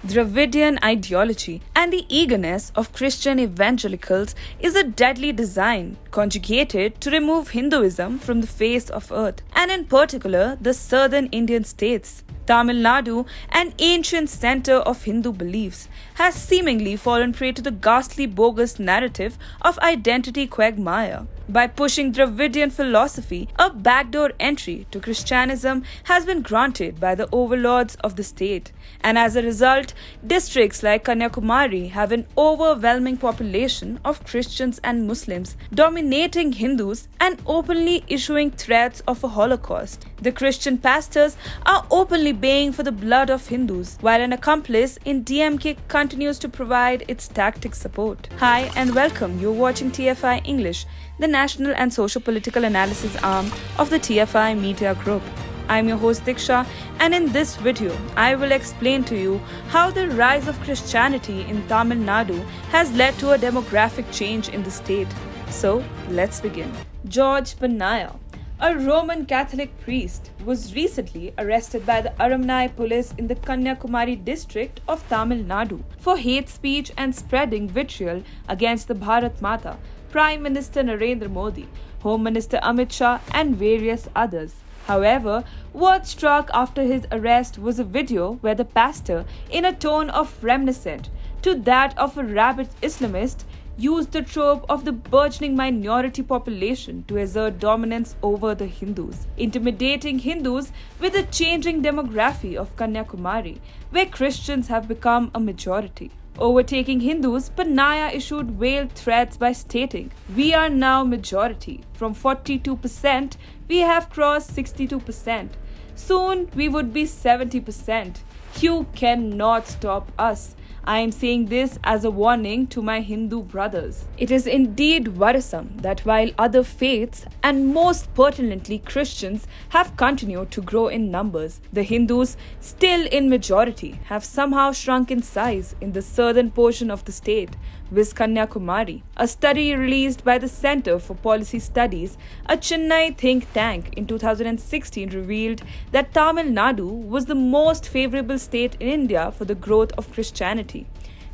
Dravidian ideology and the eagerness of Christian evangelicals is a deadly design conjugated to remove Hinduism from the face of earth, and in particular the southern Indian states. Tamil Nadu, an ancient center of Hindu beliefs, has seemingly fallen prey to the ghastly bogus narrative of identity quagmire. By pushing Dravidian philosophy, a backdoor entry to Christianism has been granted by the overlords of the state, and as a result, districts like Kanyakumari have an overwhelming population of Christians and Muslims, dominating Hindus and openly issuing threats of a Holocaust. The Christian pastors are openly baying for the blood of Hindus, while an accomplice in DMK continues to provide its tactic support. Hi and welcome. You're watching TFI English, the national and socio-political analysis arm of the TFI Media Group. I'm your host Diksha, and in this video, I will explain to you how the rise of Christianity in Tamil Nadu has led to a demographic change in the state. So, let's begin. George Pannaya, a Roman Catholic priest, was recently arrested by the Aramnai police in the Kanyakumari district of Tamil Nadu for hate speech and spreading vitriol against the Bharat Mata, Prime Minister Narendra Modi, Home Minister Amit Shah, and various others. However, what struck after his arrest was a video where the pastor, in a tone of reminiscent to that of a rabid Islamist, used the trope of the burgeoning minority population to assert dominance over the Hindus, intimidating Hindus with the changing demography of Kanyakumari, where Christians have become a majority. Overtaking Hindus, Pannaya issued veiled threats by stating, "We are now majority. From 42%, we have crossed 62%. Soon we would be 70%. You cannot stop us. I am saying this as a warning to my Hindu brothers." It is indeed worrisome that while other faiths, and most pertinently Christians, have continued to grow in numbers, the Hindus, still in majority, have somehow shrunk in size in the southern portion of the state, viz. Kanyakumari. A study released by the Center for Policy Studies, a Chennai think tank, in 2016 revealed that Tamil Nadu was the most favorable state in India for the growth of Christianity.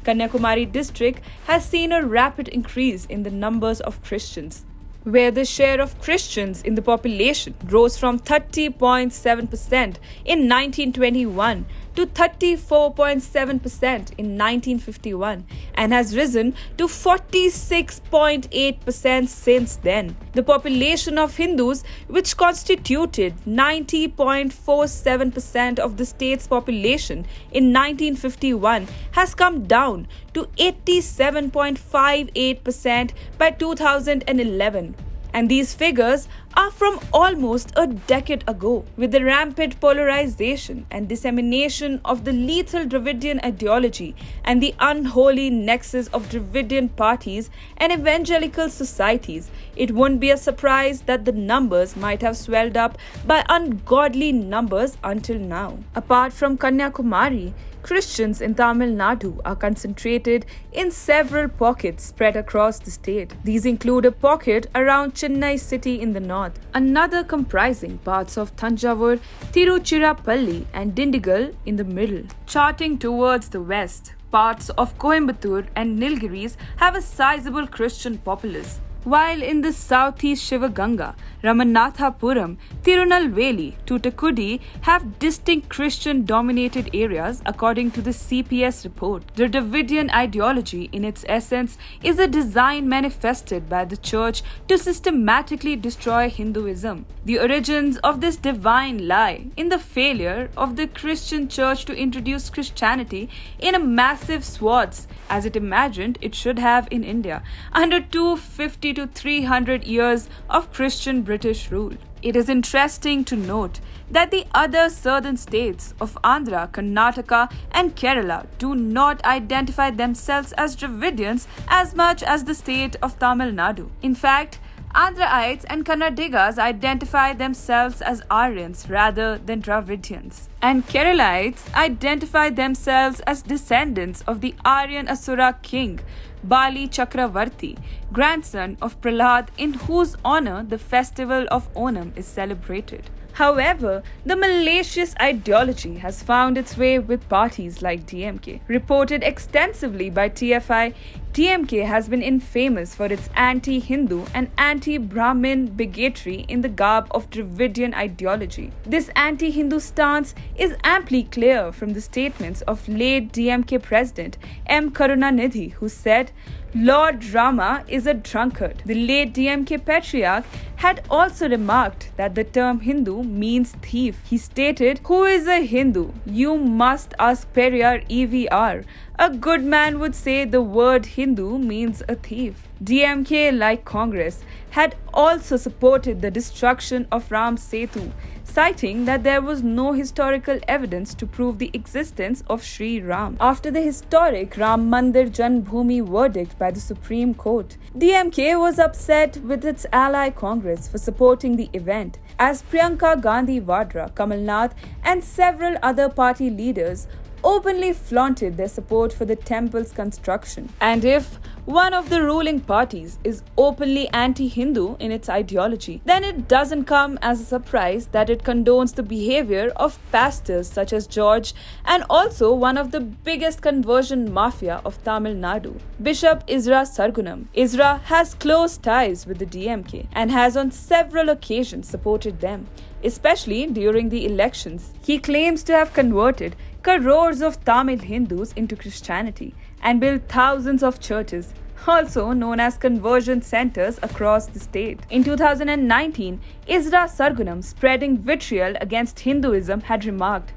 Kanyakumari district has seen a rapid increase in the numbers of Christians, where the share of Christians in the population rose from 30.7% in 1921 to 34.7% in 1951 and has risen to 46.8% since then. The population of Hindus, which constituted 90.47% of the state's population in 1951, has come down to 87.58% by 2011. And these figures are from almost a decade ago. With the rampant polarization and dissemination of the lethal Dravidian ideology and the unholy nexus of Dravidian parties and evangelical societies, it won't be a surprise that the numbers might have swelled up by ungodly numbers until now. Apart from Kanyakumari, Christians in Tamil Nadu are concentrated in several pockets spread across the state. These include a pocket around Chennai city in the north, another comprising parts of Thanjavur, Tiruchirappalli, and Dindigul in the middle. Charting towards the west, parts of Coimbatore and Nilgiris have a sizable Christian populace, while in the southeast Shivaganga, Ramanathapuram, Tirunelveli, Tuticorin have distinct Christian-dominated areas according to the CPS report. The Dravidian ideology, in its essence, is a design manifested by the church to systematically destroy Hinduism. The origins of this divine lie in the failure of the Christian church to introduce Christianity in a massive swaths, as it imagined it should have in India, under 250 to 300 years of Christian British rule. It is interesting to note that the other southern states of Andhra, Karnataka, and Kerala do not identify themselves as Dravidians as much as the state of Tamil Nadu. In fact, Andhraites and Kannadigas identify themselves as Aryans rather than Dravidians. And Keralites identify themselves as descendants of the Aryan Asura king, Bali Chakravarti, grandson of Prahlad, in whose honor the festival of Onam is celebrated. However, the malicious ideology has found its way with parties like DMK. Reported extensively by TFI, DMK has been infamous for its anti-Hindu and anti-Brahmin bigotry in the garb of Dravidian ideology. This anti-Hindu stance is amply clear from the statements of late DMK President M. Karunanidhi, who said, "Lord Rama is a drunkard." The late DMK patriarch had also remarked that the term Hindu means thief. He stated, "Who is a Hindu? You must ask Periyar EVR. A good man would say the word Hindu means a thief." DMK, like Congress, had also supported the destruction of Ram Setu, citing that there was no historical evidence to prove the existence of Sri Ram. After the historic Ram Mandir Janmbhoomi verdict by the Supreme Court, DMK was upset with its ally Congress for supporting the event, as Priyanka Gandhi Vadra, Kamal Nath, and several other party leaders openly flaunted their support for the temple's construction. And if one of the ruling parties is openly anti-Hindu in its ideology, then it doesn't come as a surprise that it condones the behavior of pastors such as George and also one of the biggest conversion mafia of Tamil Nadu, Bishop Isra Sargunam. Isra has close ties with the DMK and has on several occasions supported them, especially during the elections. He claims to have converted crores of Tamil Hindus into Christianity and built thousands of churches, also known as conversion centers, across the state. In 2019, Isra Sargunam, spreading vitriol against Hinduism, had remarked,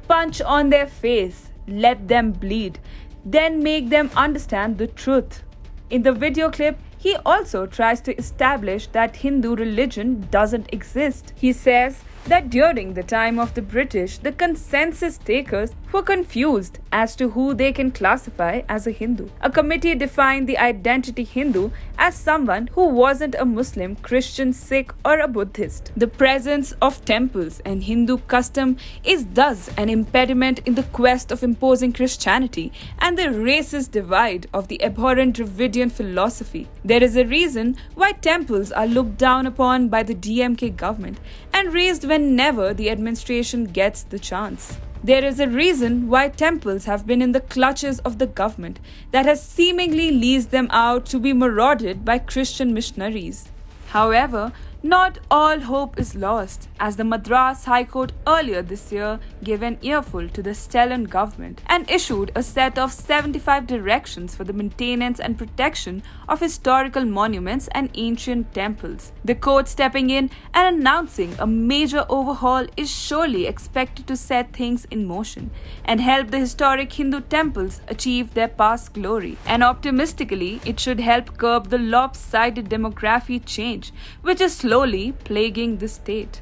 "Punch on their face, let them bleed, then make them understand the truth." In the video clip, he also tries to establish that Hindu religion doesn't exist. He says that during the time of the British, the census takers were confused as to who they can classify as a Hindu. A committee defined the identity Hindu as someone who wasn't a Muslim, Christian, Sikh, or a Buddhist. The presence of temples and Hindu custom is thus an impediment in the quest of imposing Christianity and the racist divide of the abhorrent Dravidian philosophy. There is a reason why temples are looked down upon by the DMK government and razed whenever the administration gets the chance. There is a reason why temples have been in the clutches of the government that has seemingly leased them out to be marauded by Christian missionaries. However, not all hope is lost, as the Madras High Court earlier this year gave an earful to the Stellan government and issued a set of 75 directions for the maintenance and protection of historical monuments and ancient temples. The court stepping in and announcing a major overhaul is surely expected to set things in motion and help the historic Hindu temples achieve their past glory. And optimistically, it should help curb the lopsided demography change, which is slowly plaguing the state.